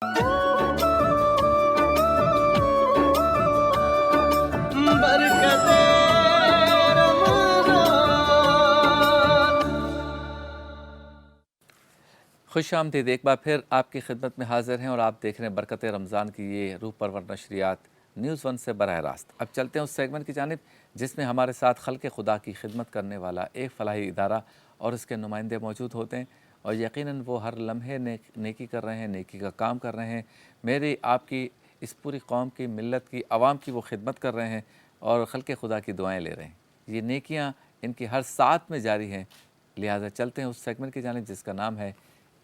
خوش آمدید، ایک بار پھر آپ کی خدمت میں حاضر ہیں اور آپ دیکھ رہے ہیں برکت رمضان کی یہ روح پرور نشریات نیوز ون سے براہ راست۔ اب چلتے ہیں اس سیگمنٹ کی جانب جس میں ہمارے ساتھ خلق خدا کی خدمت کرنے والا ایک فلاحی ادارہ اور اس کے نمائندے موجود ہوتے ہیں، اور یقیناً وہ ہر لمحے نیکی کر رہے ہیں، نیکی کا کام کر رہے ہیں، میری آپ کی اس پوری قوم کی، ملت کی، عوام کی وہ خدمت کر رہے ہیں اور خلق خدا کی دعائیں لے رہے ہیں۔ یہ نیکیاں ان کی ہر ساتھ میں جاری ہیں، لہٰذا چلتے ہیں اس سیگمنٹ کی جانب جس کا نام ہے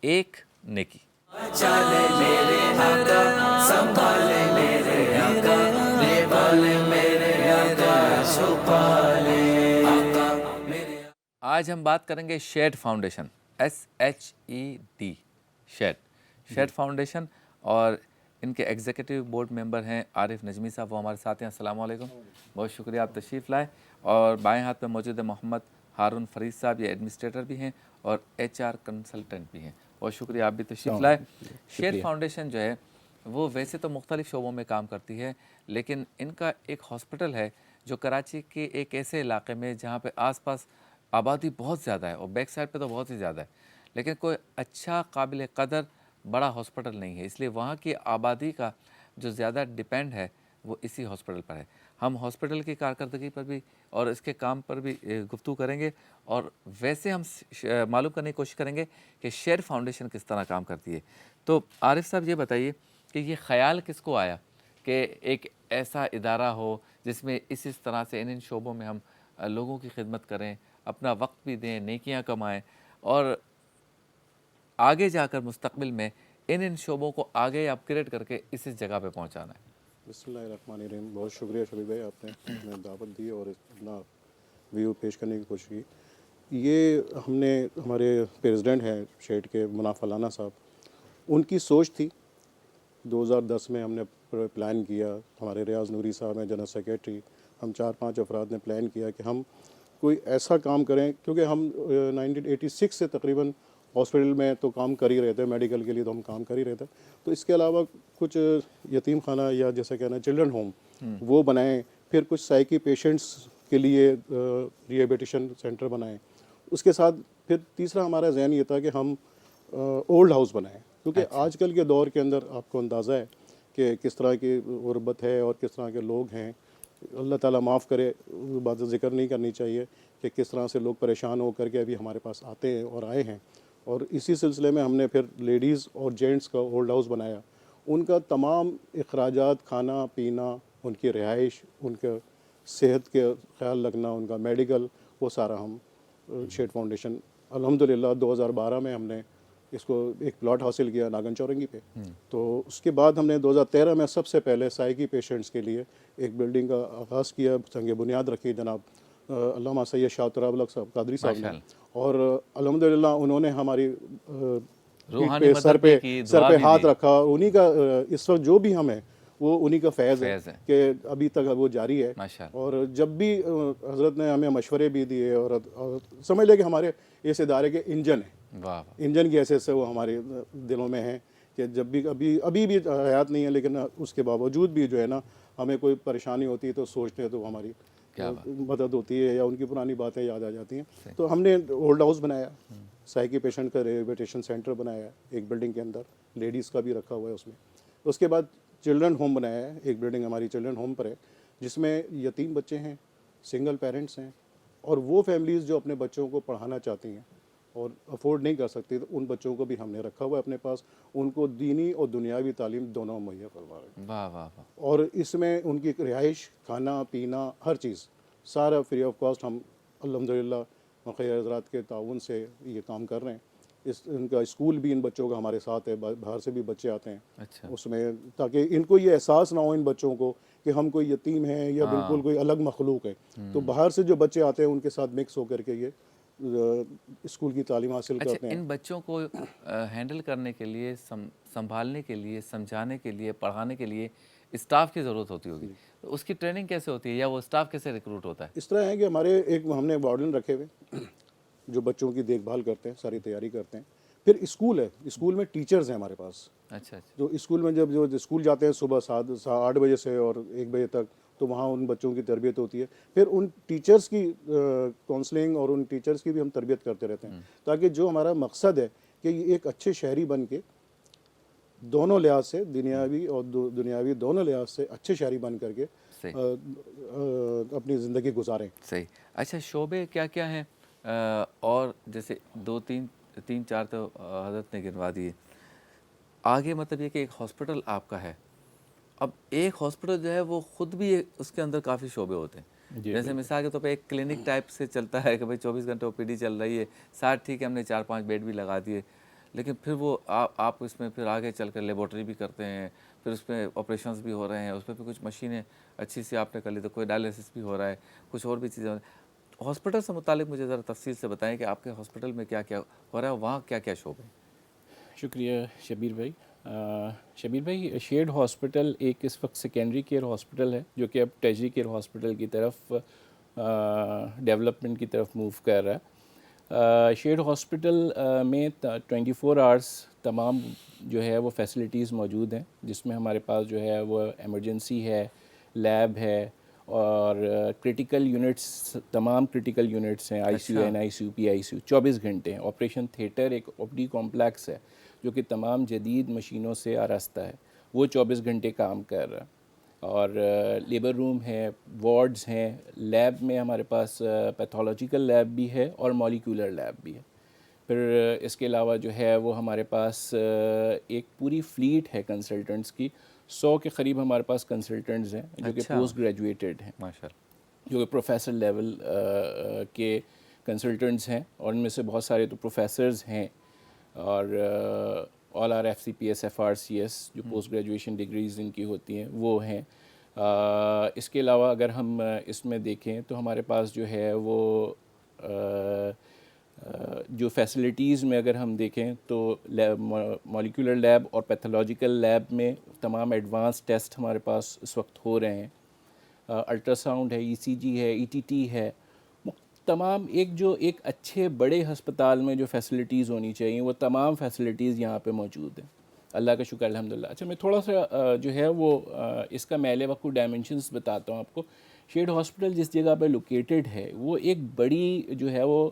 ایک نیکی۔ چلے میرے آقا، سنبھالے میرے آقا، نبھالے میرے آقا، چھپالے آقا میرے۔ آج ہم بات کریں گے SHED Foundation, SHED، SHED Foundation, اور ان کے ایگزیکٹو بورڈ ممبر ہیں عارف نجمی صاحب، وہ ہمارے ساتھ ہیں۔ السلام علیکم، بہت شکریہ آپ تشریف لائے۔ اور بائیں ہاتھ میں موجود ہے محمد ہارون فرید صاحب، یہ ایڈمنسٹریٹر بھی ہیں اور HR کنسلٹنٹ بھی ہیں۔ بہت شکریہ آپ بھی تشریف لائے۔ شیڈ فاؤنڈیشن جو ہے وہ ویسے تو مختلف شعبوں میں کام کرتی ہے، لیکن ان کا ایک ہاسپٹل ہے جو کراچی کے ایک ایسے علاقے میں جہاں پہ آس پاس آبادی بہت زیادہ ہے، اور بیک سائڈ پہ تو بہت ہی زیادہ ہے، لیکن کوئی اچھا قابل قدر بڑا ہاسپٹل نہیں ہے، اس لیے وہاں کی آبادی کا جو زیادہ ڈیپینڈ ہے وہ اسی ہاسپٹل پر ہے۔ ہم ہاسپٹل کی کارکردگی پر بھی اور اس کے کام پر بھی گفتگو کریں گے، اور ویسے ہم معلوم کرنے کی کوشش کریں گے کہ شیڈ فاؤنڈیشن کس طرح کام کرتی ہے۔ تو عارف صاحب یہ بتائیے کہ یہ خیال کس کو آیا کہ ایک ایسا ادارہ ہو جس میں اس طرح سے ان شعبوں میں ہم لوگوں کی خدمت کریں، اپنا وقت بھی دیں، نیکیاں کمائیں، اور آگے جا کر مستقبل میں ان شعبوں کو آگے اپ گریڈ کر کے اس جگہ پہ پہنچانا ہے۔ بسم اللہ الرحمن الرحیم۔ بہت شکریہ شبیب بھائی، آپ نے ہمیں دعوت دی اور اپنا ویو پیش کرنے کی کوشش کی۔ یہ ہم نے ہمارے پریزیڈنٹ ہیں شیڈ کے مناف لانا صاحب، ان کی سوچ تھی۔ 2010 میں ہم نے پلان کیا، ہمارے ریاض نوری صاحب ہیں جنرل سیکریٹری، ہم 4-5 افراد نے پلان کیا کہ ہم کوئی ایسا کام کریں، کیونکہ ہم 1986 سے تقریباً ہاسپٹل میں تو کام کر ہی رہے تھے، میڈیکل کے لیے تو ہم کام کر ہی رہے تھے، تو اس کے علاوہ کچھ یتیم خانہ یا جیسا کہنا چلڈرن ہوم وہ بنائیں، پھر کچھ سائیکی پیشنٹس کے لیے ریہیبلیٹیشن سینٹر بنائیں۔ اس کے ساتھ پھر تیسرا ہمارا ذہن یہ تھا کہ ہم اولڈ ہاؤس بنائیں، کیونکہ آج کل کے دور کے اندر آپ کو اندازہ ہے کہ کس طرح کی غربت ہے اور کس طرح کے لوگ ہیں۔ اللہ تعالیٰ معاف کرے، بات ذکر نہیں کرنی چاہیے کہ کس طرح سے لوگ پریشان ہو کر کے ابھی ہمارے پاس آتے ہیں اور آئے ہیں، اور اسی سلسلے میں ہم نے پھر لیڈیز اور جینٹس کا اولڈ ہاؤس بنایا۔ ان کا تمام اخراجات، کھانا پینا، ان کی رہائش، ان کا صحت کے خیال رکھنا، ان کا میڈیکل، وہ سارا ہم شیڈ فاؤنڈیشن الحمدللہ 2012 میں ہم نے اس کو ایک پلاٹ حاصل کیا ناگن چورنگی پہ۔ تو اس کے بعد ہم نے 2013 میں سب سے پہلے سائیکی پیشنٹس کے لیے ایک بلڈنگ کا آغاز کیا، سنگ بنیاد رکھی جناب علامہ سید شاہ تراب الحق صاحب قادری صاحب نے، اور الحمدللہ انہوں نے ہماری روحانی سر مدد پہ ہاتھ رکھا۔ انہی کا اس وقت جو بھی ہم ہیں وہ انہی کا فیض ہے کہ ابھی تک وہ جاری ہے، اور جب بھی حضرت نے ہمیں مشورے بھی دیے، اور سمجھ لے کہ ہمارے اس ادارے کے انجن ہیں، انجن کی حیثیت سے وہ ہمارے دلوں میں ہیں کہ جب بھی ابھی بھی حیات نہیں ہے، لیکن اس کے باوجود بھی جو ہے نا ہمیں کوئی پریشانی ہوتی ہے تو سوچتے ہیں تو ہماری مدد ہوتی ہے یا ان کی پرانی باتیں یاد آ جاتی ہیں۔ تو ہم نے اولڈ ہاؤس بنایا، سائیکی پیشنٹ کا ریہیبلیٹیشن سینٹر بنایا ایک بلڈنگ کے اندر، لیڈیز کا بھی رکھا ہوا ہے اس میں۔ اس کے بعد چلڈرن ہوم بنایا ہے، ایک بلڈنگ ہماری چلڈرن ہوم پر ہے جس میں یتیم بچے ہیں، سنگل پیرنٹس ہیں، اور وہ فیملیز جو اپنے بچوں کو پڑھانا چاہتی ہیں اور افورڈ نہیں کر سکتی، تو ان بچوں کو بھی ہم نے رکھا ہوا ہے اپنے پاس، ان کو دینی اور دنیاوی تعلیم دونوں مہیا کروا رہے ہیں۔ واہ واہ واہ۔ اور اس میں ان کی رہائش، کھانا پینا، ہر چیز سارا فری آف کاسٹ ہم الحمدللہ مخیر حضرات کے تعاون سے یہ کام کر رہے ہیں۔ ان کا اسکول بھی ان بچوں کا ہمارے ساتھ ہے، باہر سے بھی بچے آتے ہیں اس میں، تاکہ ان کو یہ احساس نہ ہو ان بچوں کو کہ ہم کوئی یتیم ہیں یا بالکل کوئی الگ مخلوق ہے۔ تو باہر سے جو بچے آتے ہیں ان کے ساتھ مکس ہو کر کے یہ اسکول کی تعلیم حاصل کرتے ہیں۔ ان بچوں کو ہینڈل کرنے کے لیے، سنبھالنے کے لیے، سمجھانے کے لیے، پڑھانے کے لیے اسٹاف کی ضرورت ہوتی ہوگی، تو اس کی ٹریننگ کیسے ہوتی ہے یا وہ اسٹاف کیسے ریکروٹ ہوتا ہے؟ اس طرح ہے کہ ہمارے ہم نے وارڈن رکھے ہوئے جو بچوں کی دیکھ بھال کرتے ہیں، ساری تیاری کرتے ہیں۔ پھر اسکول ہے، اسکول میں ٹیچرز ہیں ہمارے پاس، اچھا اچھا جو اسکول میں جب جو اسکول جاتے ہیں صبح 8 بجے سے اور 1 بجے تک، تو وہاں ان بچوں کی تربیت ہوتی ہے. پھر ان ٹیچرز کی کاؤنسلنگ اور ان ٹیچرز کی بھی ہم تربیت کرتے رہتے ہیں، تاکہ جو ہمارا مقصد ہے کہ یہ ایک اچھے شہری بن کے دونوں لحاظ سے، دنیاوی اور دنیاوی دونوں لحاظ سے اچھے شہری بن کر کے صحیح اپنی زندگی گزاریں. صحیح. اچھا شعبے کیا کیا ہیں؟ اور جیسے تین چار تو حضرت نے گنوا دیے. آگے مطلب یہ کہ ایک ہاسپٹل آپ کا ہے، اب ایک ہاسپٹل جو ہے وہ خود بھی اس کے اندر کافی شعبے ہوتے ہیں. جیسے مثال کے طور پہ ایک کلینک ٹائپ سے چلتا ہے کہ بھائی 24 گھنٹے او پی ڈی چل رہی ہے، ساتھ ٹھیک ہے ہم نے 4-5 بیڈ بھی لگا دیے، لیکن پھر وہ آپ اس میں پھر آگے چل کر لیبارٹری بھی کرتے ہیں، پھر اس میں آپریشنز بھی ہو رہے ہیں، اس پہ کچھ مشینیں اچھی سی آپ نے کر لی، تو کوئی ڈائلیسس بھی ہو رہا ہے، کچھ اور بھی چیزیں ہو رہی ہیں. ہاسپٹل سے متعلق مجھے ذرا تفصیل سے بتائیں کہ آپ کے ہاسپٹل میں کیا کیا ہو رہا ہے، وہاں کیا کیا شعبے ہیں؟ شکریہ شبیر بھائی. شبیر بھائی، شیڈ ہاسپٹل ایک اس وقت سیکنڈری کیئر ہاسپٹل ہے جو کہ اب ٹیرشری کیئر ہاسپٹل کی طرف ڈیولپمنٹ کی طرف موو کر رہا ہے. شیڈ ہاسپٹل میں 24 آورس تمام جو ہے وہ فیسلٹیز موجود ہیں، جس میں ہمارے پاس جو ہے وہ ایمرجنسی ہے، لیب ہے، اور کرٹیکل یونٹس، تمام کرٹیکل یونٹس ہیں، I C U, N I C U, P I C U 24 گھنٹے ہیں. آپریشن تھیٹر ایک او پی ڈی کمپلیکس ہے جو کہ تمام جدید مشینوں سے آراستہ ہے، وہ 24 گھنٹے کام کر رہا ہے. اور لیبر روم ہے، وارڈز ہیں، لیب میں ہمارے پاس پیتھولوجیکل لیب بھی ہے اور مولیکولر لیب بھی ہے. پھر اس کے علاوہ جو ہے وہ ہمارے پاس ایک پوری فلیٹ ہے کنسلٹنٹس کی. 100 کے قریب ہمارے پاس کنسلٹنٹس ہیں جو کہ پوسٹ گریجویٹڈ ہیں، ماشاء اللہ، جو کہ پروفیسر لیول کے کنسلٹنٹس ہیں، اور ان میں سے بہت سارے تو پروفیسرز ہیں، اور all R F C P S, F R C S جو پوسٹ گریجویشن ڈگریز ان کی ہوتی ہیں وہ ہیں. اس کے علاوہ اگر ہم اس میں دیکھیں تو ہمارے پاس جو ہے وہ جو فیسلٹیز میں اگر ہم دیکھیں تو مولیکولر لیب اور پیتھولوجیکل لیب میں تمام ایڈوانس ٹیسٹ ہمارے پاس اس وقت ہو رہے ہیں. الٹرا ساؤنڈ ہے، ای سی جی ہے، ای ٹی ٹی ہے، تمام ایک اچھے بڑے ہسپتال میں جو فیسلٹیز ہونی چاہیے وہ تمام فیسلٹیز یہاں پہ موجود ہیں. اللہ کا شکر الحمدللہ. اچھا میں تھوڑا سا جو ہے وہ اس کا میلے وقوع ڈائمنشنز بتاتا ہوں آپ کو. شیڈ ہاسپٹل جس جگہ پہ لوکیٹڈ ہے وہ ایک بڑی جو ہے وہ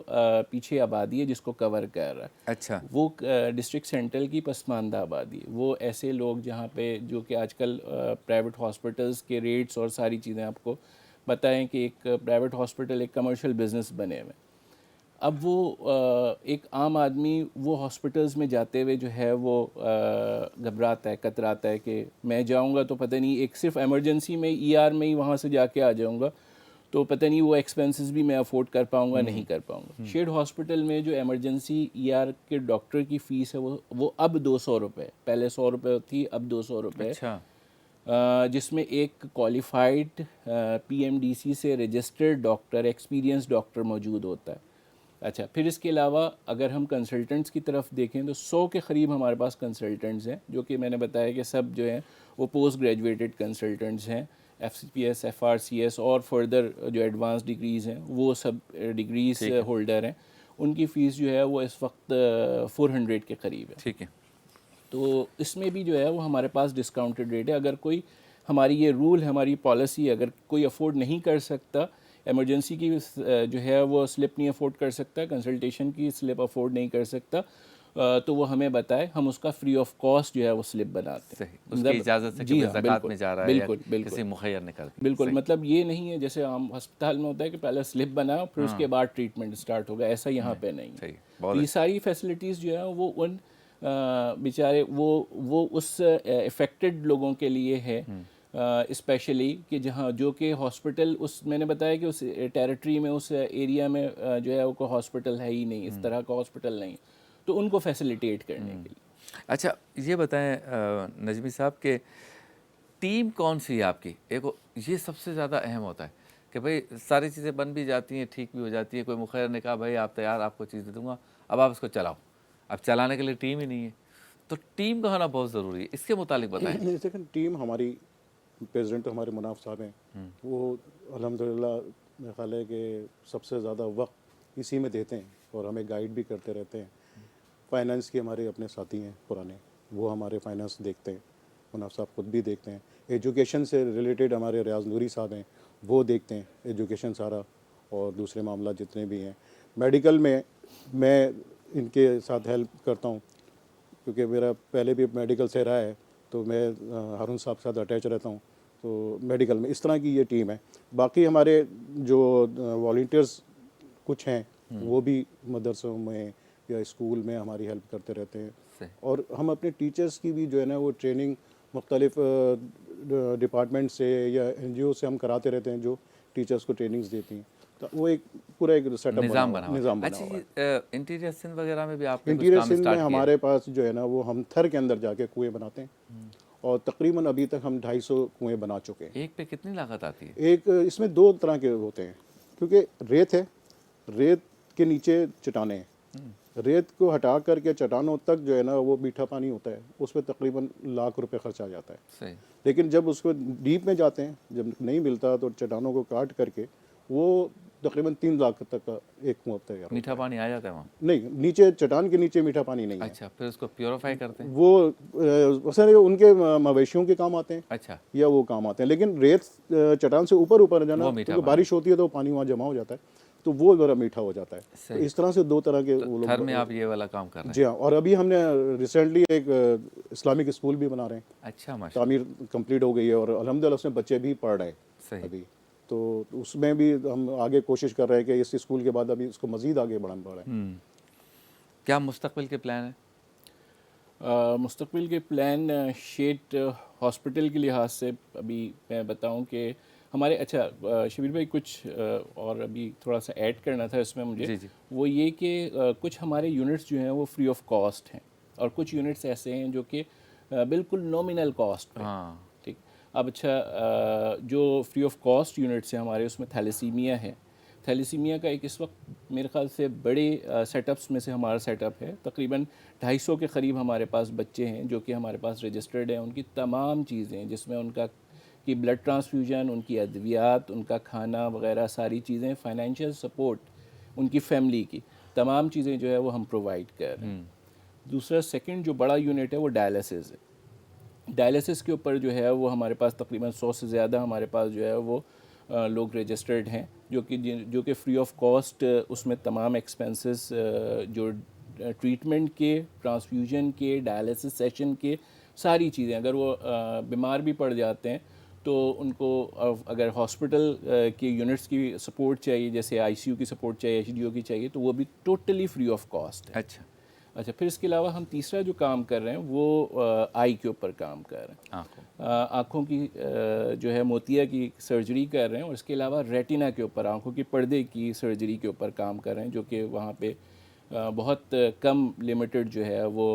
پیچھے آبادی ہے جس کو کور کر رہا ہے. اچھا وہ ڈسٹرکٹ سینٹرل کی پسماندہ آبادی ہے. وہ ایسے لوگ جہاں پہ جو کہ آج کل پرائیویٹ ہاسپٹلس کے ریٹس اور ساری چیزیں آپ کو بتائیں کہ ایک پرائیویٹ ہاسپٹل ایک کمرشل بزنس بنے ہوئے. اب وہ ایک عام آدمی وہ ہاسپٹلز میں جاتے ہوئے جو ہے وہ گھبراتا ہے، کتراتا ہے کہ میں جاؤں گا تو پتہ نہیں، ایک صرف ایمرجنسی میں ای آر میں ہی وہاں سے جا کے آ جاؤں گا تو پتہ نہیں وہ ایکسپینسز بھی میں افورڈ کر پاؤں گا نہیں کر پاؤں گا. شیڈ ہاسپٹل میں جو ایمرجنسی ای آر کے ڈاکٹر کی فیس ہے وہ اب 200 روپے، پہلے 100 روپے تھی، اب 200 روپے، اچھا جس میں ایک qualified P M D C سے رجسٹرڈ ڈاکٹر، ایکسپیرینس ڈاکٹر موجود ہوتا ہے. اچھا پھر اس کے علاوہ اگر ہم کنسلٹنٹس کی طرف دیکھیں تو 100 کے قریب ہمارے پاس کنسلٹنٹس ہیں جو کہ میں نے بتایا کہ سب جو ہیں وہ پوسٹ گریجویٹڈ کنسلٹنٹس ہیں، F C P S, F R C S اور فردر جو ایڈوانس ڈگریز ہیں وہ سب ڈگریز ہولڈر ہیں. ان کی فیس جو ہے وہ اس وقت 400 کے قریب ہے. ٹھیک ہے. تو اس میں بھی جو ہے وہ ہمارے پاس ڈسکاؤنٹڈ ریٹ ہے. اگر کوئی ہماری یہ رول ہے، ہماری پالیسی، اگر کوئی افورڈ نہیں کر سکتا، ایمرجنسی کی جو ہے وہ سلپ نہیں افورڈ کر سکتا، کنسلٹیشن کی سلپ افورڈ نہیں کر سکتا، تو وہ ہمیں بتائے، ہم اس کا فری آف کاسٹ جو ہے وہ سلپ بناتے ہیں. صحیح، اس کی اجازت سے کہ وہ زکوٰۃ میں جا رہا ہے یا کسی مخیر نے کر دی. بالکل. مطلب یہ نہیں ہے جیسے عام ہسپتال میں ہوتا ہے کہ پہلے سلپ بنا پھر اس کے بعد ٹریٹمنٹ اسٹارٹ ہوگا، ایسا یہاں پہ نہیں ہے. بہت یہ ساری فیسلٹیز جو ہیں وہ ان بیچارے وہ اس افیکٹڈ لوگوں کے لیے ہے اسپیشلی کہ جہاں جو کہ ہاسپٹل، اس میں نے بتایا کہ اس ٹیریٹری میں، اس ایریا میں جو ہے وہ کوئی ہاسپٹل ہے ہی نہیں، اس طرح کا ہاسپٹل نہیں، تو ان کو فیسیلیٹیٹ کرنے کے لیے. اچھا یہ بتائیں نجمی صاحب کہ ٹیم کون سی ہے آپ کی؟ ایک یہ سب سے زیادہ اہم ہوتا ہے کہ بھئی ساری چیزیں بن بھی جاتی ہیں، ٹھیک بھی ہو جاتی ہے، کوئی مخیر نے کہا بھائی آپ تیار، آپ کو چیز دے دوں گا، اب آپ اس کو چلاؤ. اب چلانے کے لیے ٹیم ہی نہیں ہے، تو ٹیم کا ہونا بہت ضروری ہے. اس کے متعلق بتائیں. لیکن ٹیم ہماری پریزیڈنٹ ہمارے مناف صاحب ہیں، وہ الحمدللہ میرا خیال ہے کہ سب سے زیادہ وقت اسی میں دیتے ہیں اور ہمیں گائیڈ بھی کرتے رہتے ہیں. فائنانس کے ہمارے اپنے ساتھی ہیں پرانے، وہ ہمارے فائنانس دیکھتے ہیں، مناف صاحب خود بھی دیکھتے ہیں. ایجوکیشن سے ریلیٹڈ ہمارے ریاض نوری صاحب ہیں، وہ دیکھتے ہیں ایجوکیشن سارا اور دوسرے معاملات جتنے بھی ہیں. میڈیکل میں ان کے ساتھ ہیلپ کرتا ہوں کیونکہ میرا پہلے بھی میڈیکل سے رہا ہے، تو میں ہارون صاحب کے ساتھ اٹیچ رہتا ہوں. تو میڈیکل میں اس طرح کی یہ ٹیم ہے. باقی ہمارے جو والنٹیئرز کچھ ہیں وہ بھی مدرسوں میں یا اسکول میں ہماری ہیلپ کرتے رہتے ہیں. صحیح. اور ہم اپنے ٹیچرز کی بھی جو ہے نا وہ ٹریننگ مختلف ڈپارٹمنٹ سے یا این جی او سے ہم کراتے رہتے ہیں جو ٹیچرز کو ٹریننگز دیتی ہیں. تو وہ ایک پورا ایک سیٹ اپ نظام بنا ہوا ہے. نظام بنا اچھا ہوا ہے. جی، انٹیریئر سندھ وغیرہ میں بھی آپ نے کچھ انٹیریئر کام سندھ میں اسٹارٹ کیا؟ ہمارے پاس جو ہے نا وہ ہم تھر کے اندر جا کے کنویں بناتے ہیں اور تقریباً ابھی تک ہم 250 کنویں بنا چکے ہیں. ایک پہ کتنی لاگت آتی ہے؟ ایک اس میں 2 طرح کے ہوتے ہیں کیونکہ ریت ہے، ریت کے نیچے چٹانیں ہیں. ریت کو ہٹا کر کے چٹانوں تک جو ہے نا وہ میٹھا پانی ہوتا ہے، اس پہ تقریباً ₹1,00,000 خرچ آ جاتا ہے. صحیح. لیکن جب اس کو ڈیپ میں جاتے ہیں، جب نہیں ملتا تو چٹانوں کو کاٹ کر کے وہ تقریباً 3 لاکھ تک کا ایک کنواں تیار ہوتا ہے. میٹھا پانی آ جاتا ہے وہاں؟ نہیں، نیچے چٹان کے نیچے میٹھا پانی نہیں ہے. اچھا، پھر اس کو پیوریفائی کرتے ہیں؟ وہ مثلا ان کے مویشیوں کے کام آتے ہیں اچھا. یا وہ کام آتے ہیں. لیکن ریت چٹان سے اوپر جانا وہ میٹھا کیونکہ بارش ہوتی ہے تو پانی وہاں جمع ہو جاتا ہے تو وہ ذرا میٹھا ہو جاتا ہے. تو اس طرح سے 2 طرح کے وہ تھر لوگ. میں آپ یہ والا کام کر رہے ہیں؟ جی ہاں. اور ابھی ہم نے ریسنٹلی ایک اسلامک اسکول بھی بنا رہے ہیں. اچھا، ماشاء تعمیر کمپلیٹ ہو گئی ہے اور الحمدللہ اس میں بچے بھی پڑھ رہے ہیں صحیح. ابھی. تو اس میں بھی ہم آگے کوشش کر رہے ہیں کہ اس اسکول کے بعد ابھی اس کو مزید آگے بڑھانا پڑ رہا ہے. کیا مستقبل کے پلان ہیں؟ مستقبل کے پلان شیٹ ہاسپٹل کے لحاظ سے ابھی میں بتاؤں کہ ہمارے شبیر بھائی کچھ اور ابھی تھوڑا سا ایڈ کرنا تھا اس میں مجھے. جی جی. وہ یہ کہ کچھ ہمارے یونٹس جو ہیں وہ فری آف کاسٹ ہیں اور کچھ یونٹس ایسے ہیں جو کہ بالکل نومینل کاسٹ پہ. ہاں. ٹھیک. اب جو فری آف کاسٹ یونٹس ہیں ہمارے اس میں تھیلیسیمیا ہے. تھیلیسیمیا کا ایک اس وقت میرے خیال سے بڑے سیٹ اپس میں سے ہمارا سیٹ اپ ہے. تقریباً 250 کے قریب ہمارے پاس بچے ہیں جو کہ ہمارے پاس رجسٹرڈ ہیں. ان کی تمام چیزیں جس میں ان کی بلڈ ٹرانسفیوژن، ان کی ادویات، ان کا کھانا وغیرہ ساری چیزیں، فائنینشیل سپورٹ ان کی فیملی کی تمام چیزیں جو ہے وہ ہم پرووائڈ کر رہے ہیں. دوسرا سیکنڈ جو بڑا یونٹ ہے وہ ڈائلسس ہے. ڈائلسس کے اوپر جو ہے وہ ہمارے پاس تقریباً 100 سے زیادہ ہمارے پاس جو ہے وہ لوگ رجسٹرڈ ہیں جو کہ فری آف کاسٹ اس میں تمام ایکسپنسز جو ٹریٹمنٹ کے، ٹرانسفیوژن کے، ڈائلسس سیشن کے ساری چیزیں، اگر وہ بیمار بھی پڑ جاتے ہیں تو ان کو اگر ہاسپٹل کے یونٹس کی سپورٹ چاہیے، جیسے آئی سی یو کی سپورٹ چاہیے، ایچ ڈی او کی چاہیے، تو وہ بھی ٹوٹلی فری آف کاسٹ ہے. اچھا پھر اس کے علاوہ ہم تیسرا جو کام کر رہے ہیں وہ آئی کے اوپر کام کر رہے ہیں. آنکھوں کی جو ہے موتیا کی سرجری کر رہے ہیں اور اس کے علاوہ ریٹینا کے اوپر، آنکھوں کے پردے کی سرجری کے اوپر کام کر رہے ہیں جو کہ وہاں پہ بہت کم لمیٹڈ جو ہے وہ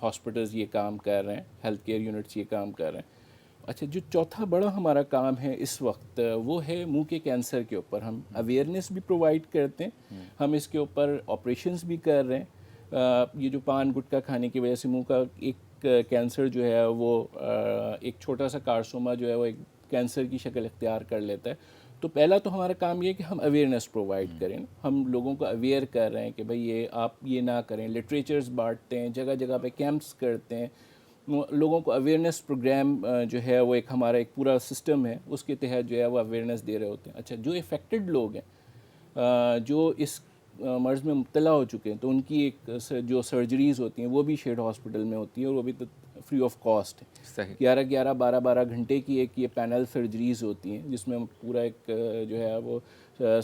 ہاسپٹلز یہ کام کر رہے ہیں، ہیلتھ کیئر یونٹس یہ کام کر رہے ہیں. اچھا جو چوتھا بڑا ہمارا کام ہے اس وقت وہ ہے منہ کے کینسر کے اوپر. ہم اویئرنیس بھی پرووائڈ کرتے ہیں، ہم اس کے اوپر آپریشنز بھی کر رہے ہیں. یہ جو پان گٹکا کھانے کی وجہ سے منہ کا ایک کینسر جو ہے وہ ایک چھوٹا سا کارسوما جو ہے وہ ایک کینسر کی شکل اختیار کر لیتا ہے. تو پہلا تو ہمارا کام یہ ہے کہ ہم اویئرنیس پرووائڈ کریں. ہم لوگوں کو اویئر کر رہے ہیں کہ بھئی یہ آپ یہ نہ کریں. لٹریچرز بانٹتے ہیں، جگہ جگہ پہ کیمپس کرتے ہیں، لوگوں کو اویئرنیس پروگرام جو ہے وہ ایک ہمارا ایک پورا سسٹم ہے، اس کے تحت جو ہے وہ اویئرنیس دے رہے ہوتے ہیں. اچھا جو افیکٹڈ لوگ ہیں جو اس مرض میں مبتلا ہو چکے ہیں تو ان کی ایک جو سرجریز ہوتی ہیں وہ بھی شیڈ ہاسپٹل میں ہوتی ہیں اور وہ بھی فری آف کاسٹ ہے. 11 12 گھنٹے کی ایک یہ پینل سرجریز ہوتی ہیں جس میں پورا ایک جو ہے وہ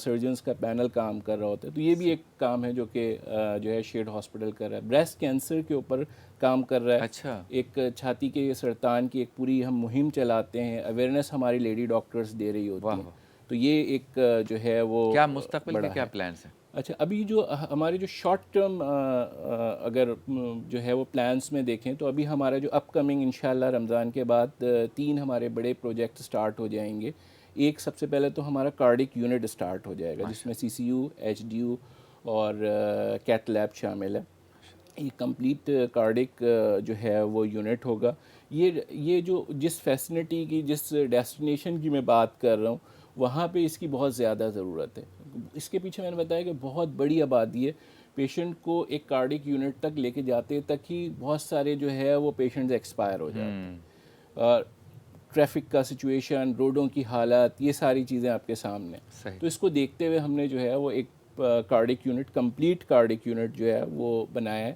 سرجنز کا پینل کام کر رہا ہوتا ہے. تو یہ بھی ایک کام ہے جو کہ جو ہے شیڈ ہاسپٹل کر رہا ہے. بریسٹ کینسر کے اوپر کام کر رہا ہے. اچھا. ایک چھاتی کے سرطان کی ایک پوری ہم مہم چلاتے ہیں، اویئرنیس ہماری لیڈی ڈاکٹرز دے رہی ہوتی ہیں. تو یہ ایک جو ہے وہ کیا مستقبل کے کیا پلانس ہیں؟ اچھا ابھی جو ہمارے جو شارٹ ٹرم اگر جو ہے وہ پلانس میں دیکھیں تو ابھی ہمارا جو اپ کمنگ انشاءاللہ رمضان کے بعد 3 ہمارے بڑے پروجیکٹ سٹارٹ ہو جائیں گے. ایک سب سے پہلے تو ہمارا کارڈک یونٹ سٹارٹ ہو جائے گا جس میں سی سی یو، ایچ ڈی یو اور کیتھ لیب شامل ہے. یہ کمپلیٹ کارڈک جو ہے وہ یونٹ ہوگا. یہ جو جس فیسلٹی کی، جس ڈیسٹینیشن کی میں بات کر رہا ہوں وہاں پہ اس کی بہت زیادہ ضرورت ہے. اس کے پیچھے میں نے بتایا کہ بہت بڑی آبادی ہے. پیشنٹ کو ایک کارڈک یونٹ تک لے کے جاتے تک ہی بہت سارے جو ہے وہ پیشنٹس ایکسپائر ہو جاتے ہیں. اور ٹریفک کا سچویشن, روڈوں کی حالت, یہ ساری چیزیں آپ کے سامنے. صحیح. تو اس کو دیکھتے ہوئے ہم نے جو ہے وہ ایک cardiac unit, complete cardiac unit جو ہے وہ بنایا ہے.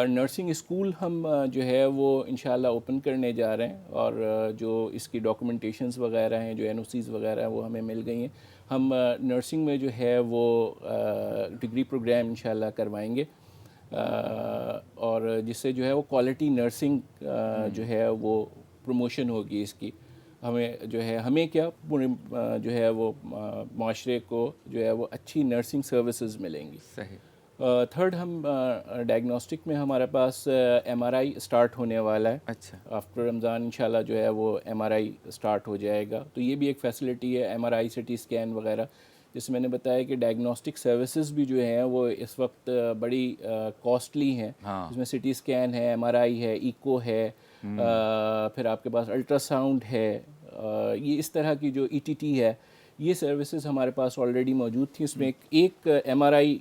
نرسنگ اسکول ہم جو ہے وہ انشاءاللہ اوپن کرنے جا رہے ہیں, اور جو اس کی ڈاکومنٹیشنز وغیرہ ہیں, جو NOCs وغیرہ ہیں, وہ ہمیں مل گئی ہیں. ہم نرسنگ میں جو ہے وہ ڈگری پروگرام انشاءاللہ کروائیں گے, اور جس سے جو ہے وہ کوالٹی نرسنگ جو ہے وہ پروموشن ہوگی اس کی. ہمیں کیا پورے جو ہے وہ معاشرے کو جو ہے وہ اچھی نرسنگ سروسز ملیں گی. صحیح. تھرڈ, ہم ڈائگنوسٹک میں ہمارے پاس MRI اسٹارٹ ہونے والا ہے. اچھا. آفٹر رمضان انشاءاللہ جو ہے وہ MRI اسٹارٹ ہو جائے گا. تو یہ بھی ایک فیسلٹی ہے, MRI CT اسکین وغیرہ. جس میں نے بتایا کہ ڈائگنوسٹک سروسز بھی جو ہیں وہ اس وقت بڑی کاسٹلی ہیں. اس میں CT اسکین ہے, MRI ہے, ایکو ہے, پھر آپ کے پاس الٹرا ساؤنڈ ہے, یہ اس طرح کی جو ETT ہے, یہ سروسز ہمارے پاس آلریڈی موجود تھیں. اس میں ایک MRI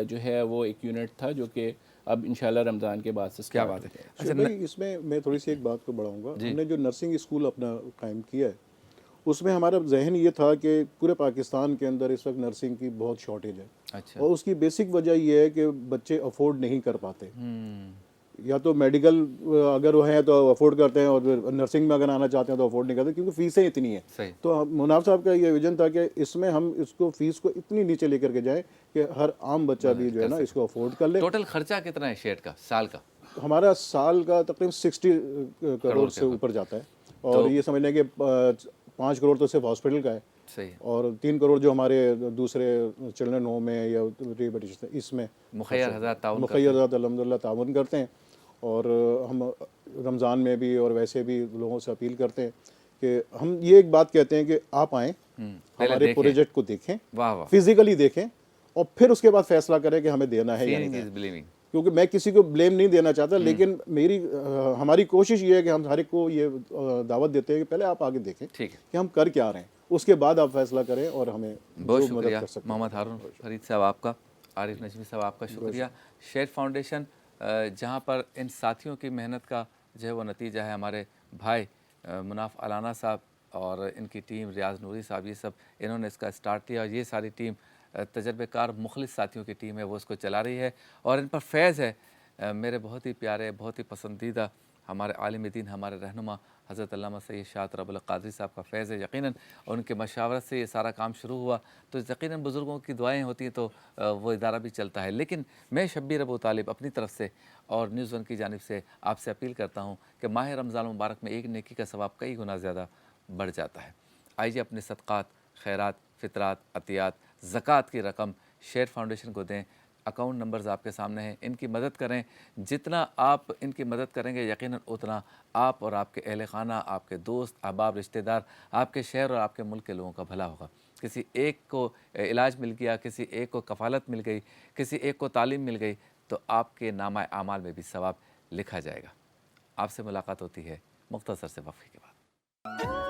جو ہے وہ ایک یونٹ تھا جو کہ اب انشاءاللہ رمضان کے بعد سے کیا اسٹارٹ بات ہے. اچھا بھائی, اس میں تھوڑی سی ایک بات کو بڑھاؤں گا. ہم نے جو نرسنگ اسکول اپنا قائم کیا ہے, اس میں ہمارا ذہن یہ تھا کہ پورے پاکستان کے اندر اس وقت نرسنگ کی بہت شارٹیج ہے. اچھا. اور اس کی بیسک وجہ یہ ہے کہ بچے افورڈ نہیں کر پاتے. یا تو میڈیکل اگر وہ ہیں تو افورڈ کرتے ہیں, اور نرسنگ میں اگر آنا چاہتے ہیں تو افورڈ نہیں کرتے کیونکہ فیسیں اتنی ہیں. صحیح. تو مناف صاحب کا یہ ویژن تھا کہ اس میں ہم اس کو فیس کو اتنی نیچے لے کر کے جائیں کہ ہر عام بچہ بھی جو ہے نا اس کو افورڈ کر لے. ٹوٹل خرچہ کتنا ہے شیڈ کا سال کا؟ ہمارا سال کا تقریباً 60 کروڑ سے اوپر جاتا ہے, اور یہ سمجھ لیں کہ 5 کروڑ تو صرف ہاسپٹل کا ہے. صحیح. اور 3 کروڑ جو ہمارے دوسرے چلڈرن ہوم ہے یا ریہیبلیٹیشن, اس میں مخیر حضرات تعاون مخیر حضرات الحمدللہ تعاون کرتے ہیں. اور ہم رمضان میں بھی اور ویسے بھی لوگوں سے اپیل کرتے ہیں کہ ہم یہ ایک بات کہتے ہیں کہ آپ آئیں, ہمارے پروجیکٹ کو دیکھیں, فزیکلی دیکھیں, اور پھر اس کے بعد فیصلہ کریں کہ ہمیں دینا ہے یا نہیں. کیونکہ میں کسی کو بلیم نہیں دینا چاہتا, لیکن ہماری کوشش یہ ہے کہ ہم ہر ایک کو یہ دعوت دیتے ہیں کہ پہلے آپ آگے دیکھیں کہ ہم کر کیا رہے ہیں, اس کے بعد آپ فیصلہ کریں اور ہمیں بہت شکریہ. محمد ہارون فرید صاحب آپ کا, عارف نجمی صاحب آپ کا شکریہ. شیڈ فاؤنڈیشن جہاں پر ان ساتھیوں کی محنت کا جو ہے وہ نتیجہ ہے, ہمارے بھائی مناف علانہ صاحب اور ان کی ٹیم, ریاض نوری صاحب, یہ سب انہوں نے اس کا اسٹارٹ کیا, اور یہ ساری ٹیم تجربہ کار مخلص ساتھیوں کی ٹیم ہے, وہ اس کو چلا رہی ہے. اور ان پر فیض ہے میرے بہت ہی پیارے, بہت ہی پسندیدہ ہمارے عالم دین, ہمارے رہنما حضرت علامہ سید شاہ رب القادری صاحب کا فیض ہے. یقیناً ان کے مشاورت سے یہ سارا کام شروع ہوا, تو یقیناً بزرگوں کی دعائیں ہوتی ہیں تو وہ ادارہ بھی چلتا ہے. لیکن میں شبیر ابو طالب اپنی طرف سے اور نیوز ون کی جانب سے آپ سے اپیل کرتا ہوں کہ ماہ رمضان المبارک میں ایک نیکی کا ثواب کئی گنا زیادہ بڑھ جاتا ہے. آئیے اپنے صدقات, خیرات, فطرات, عطیات, زکوٰۃ کی رقم شیڈ فاؤنڈیشن کو دیں. اکاؤنٹ نمبرز آپ کے سامنے ہیں, ان کی مدد کریں. جتنا آپ ان کی مدد کریں گے یقیناً اتنا آپ اور آپ کے اہل خانہ, آپ کے دوست, احباب, رشتہ دار, آپ کے شہر اور آپ کے ملک کے لوگوں کا بھلا ہوگا. کسی ایک کو علاج مل گیا, کسی ایک کو کفالت مل گئی, کسی ایک کو تعلیم مل گئی, تو آپ کے نامہ اعمال میں بھی ثواب لکھا جائے گا. آپ سے ملاقات ہوتی ہے مختصر سے وقفے کے بعد.